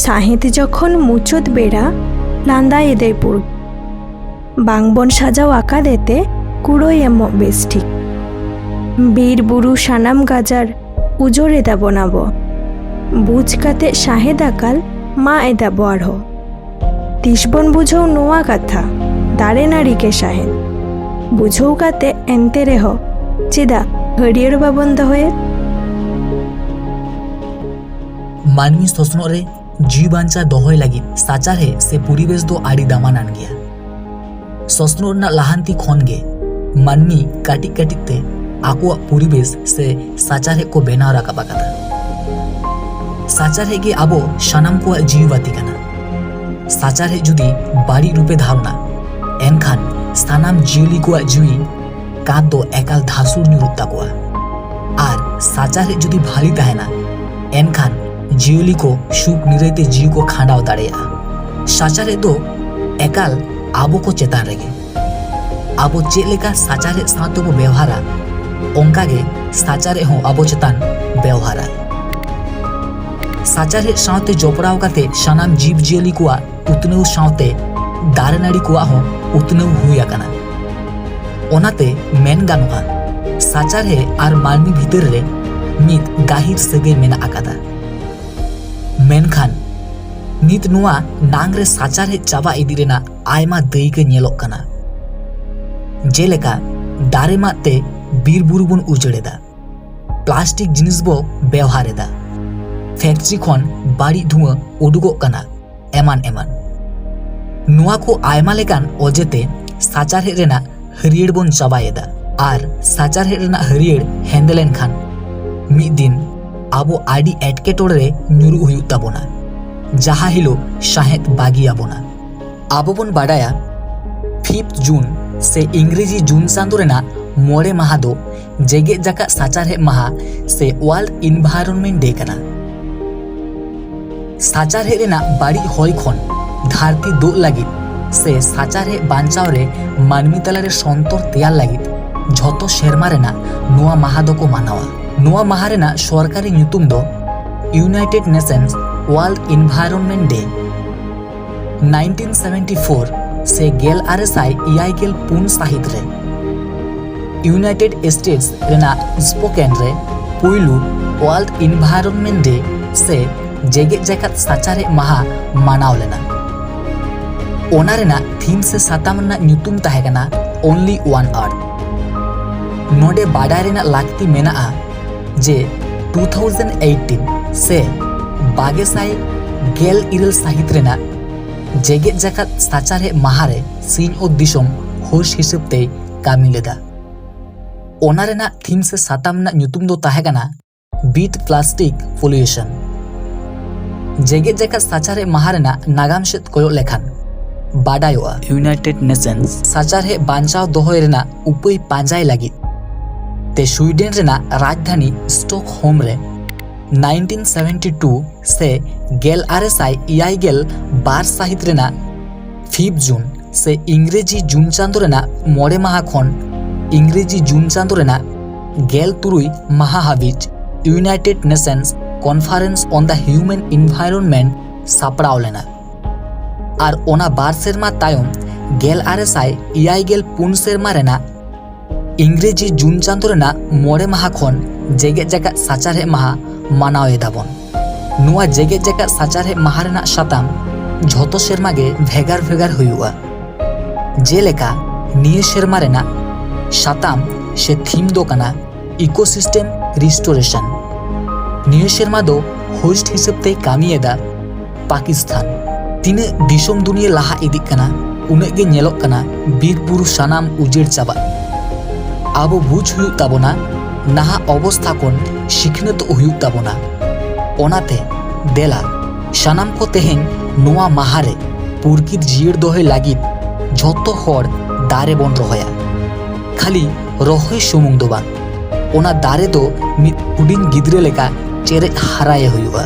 साहित जखन मुचुत बेड़ा लांदा एदे पुर बांगबन साजाव आकादेते कुड़ोय एमो बेस ठीक बीर बुरु सानाम गाजार उजोर एदाबो नाबो बुझ काते साहेद आकाल मा एदाबो आरहो तिसबन बुझौ नोआ कथा दारे नारी के साहेद बुझौ काते एनते रेहो चेदा हरियर बाबन दहोये मानवी शोषण रे जीव बांचा दोहय लगी साचारे से परिवेश दो आड़ी दामानान गया शोषण ना लाहांती खन गे मानवी काटी काटी ते आको परिवेश से साचारे को बेनाव राकाबा कथा साचारे गे आबो सानाम को जीवबाती कना साचारे जुदी बाड़ी रूपे धारना एनखान सानाम जियली को जीवी का दो एकाल धासुर ᱧᱩᱨᱩᱜ ताकोआ आर साचारे जुदी भाली तहेना एनखान जियली को सुख निरैते जीव को खांडाव दाड़ेया साचारे दो एकाल आबो को चेतान रेगे आबो चेलेका साचारे साथे बो व्यवहारा ओंकागे साचारे हो आबो चेतान व्यवहारा साचारे साथे जोपड़ाव काते सानाम जीव जियली को उतनेउ साथे दारे नाड़ी को हो उतनेउ हुई आकाना ओनाते मेन गानुआ साचारे आर मानवी भीतर रे मित गाहिर सगे मेना आकादा मेनखान नित नुआ नांगरे साचारे चाबा इदी रेना आयमा दई के नेलोक कना जेलेका दारे माते बीर बुरु बन उजड़ेदा प्लास्टिक जिनिस बो व्यवहारेदा फैक्ट्री खन बाड़ी धुआं उडुगोक कना एमान एमान नुआ को आयमा लेकान ओजेते साचारे रेना हरियर बन चाबायेदा आर साचारे रेना हरियर हेंदेलेन खान मिद दिन आबो आडी एटकेटोड़े रे ᱧᱩᱨᱩᱜ हुयुग ताबोना जहा हिलो साहेद बागी आबोना आबो बन बाडाया 5 जून से इंग्रेजी जून चांदो रेना मोड़े माहा दो जेगेत जाकात साचारे माहा से वर्ल्ड इनवायरनमेंट डे कना साचारे रेना बाड़ी होय खन धरती दो लागित से साचारे बांचाव रे मानवी तलारे संतर तेयार लागित झोतो शेरमा रेना नुआ माहा दो को मानावा नुआ माहा रेना सरकारी ᱧᱩᱛᱩᱢ दो United Nations world environment day 1974 से गेल आरएसआई इयाइगेल पुन साहित रे यूनाइटेड स्टेट्स रेना स्पोकेन रे पुइलू वर्ल्ड इनवायरनमेंट डे से जेगेत जाकात साचारे माहा मानाव लेना ओना रेना थीम से साताम रेना ᱧᱩᱛᱩᱢ ताहे कना ओनली वन अर्थ नोडे बाडाय रेना लाक्ति मेना जे 2018 से बागेसाई गेल इरल साहित रेना जेगेत जाकात साचारे माहारे सिंह और दिसोम होश हिसाब ते कामी लेदा ओना रेना थीम से साताम ना ᱧᱩᱛᱩᱢ दो ताहे कना बीट प्लास्टिक पोल्यूशन जेगेत जाकात साचारे माहारेना नागाम सेत कोयो लेखान बाडायोआ यूनाइटेड नेशंस साचारे बांचाव दोहय रेना उपाय पांजाय लागित ते स्वीडन रेना राजधानी स्टॉकहोम रे 1972 से गेल आरएसआई इयाइगेल बार साहित रेना 5 जून से इंग्रेजी जून चांदो रेना मोड़े माहा खन इंग्रेजी जून चांदो रेना गेल तुरुई माहा हाबिज United Nations Conference on the Human Environment सापड़ाव लेना आर ओना बार सेरमा तायम गेल आरएसआई इयाइगेल पुन सेरमा रेना इंग्रेजी जून चांदो रेना मोड़े माहा खन जेगेत जाकात साचारे माहा मानाव एदाबन नुआ जेगेत जाकात साचारे माहा रेना साताम झोतो सेरमा गे भेगार भेगार हुयुआ जेलेका निये सेरमा रेना साताम से थीम दो कना इकोसिस्टम रिस्टोरेशन निये सेरमा दो होस्ट हिसाब ते कामी एदा पाकिस्तान तिने दिसोम दुनिया लाहा इदिक कना उन्हें गे नेलोक कना बीर बुरु सानाम उजेड़ चाबा आबो बुझ हुयुग ताबोना नाहा अवस्था कोन शिखनत हुयुग ताबोना ओनाते देला सानाम को तेहेन नोआ माहारे पुरकित जियर दोहे लागित झोतो होड़ दारे बन रोहया खाली रोहय सुमुंग दो बांग ओना दारे दो मिद हुडिंग गिद्रे लेका चेरे हाराये हुयुगा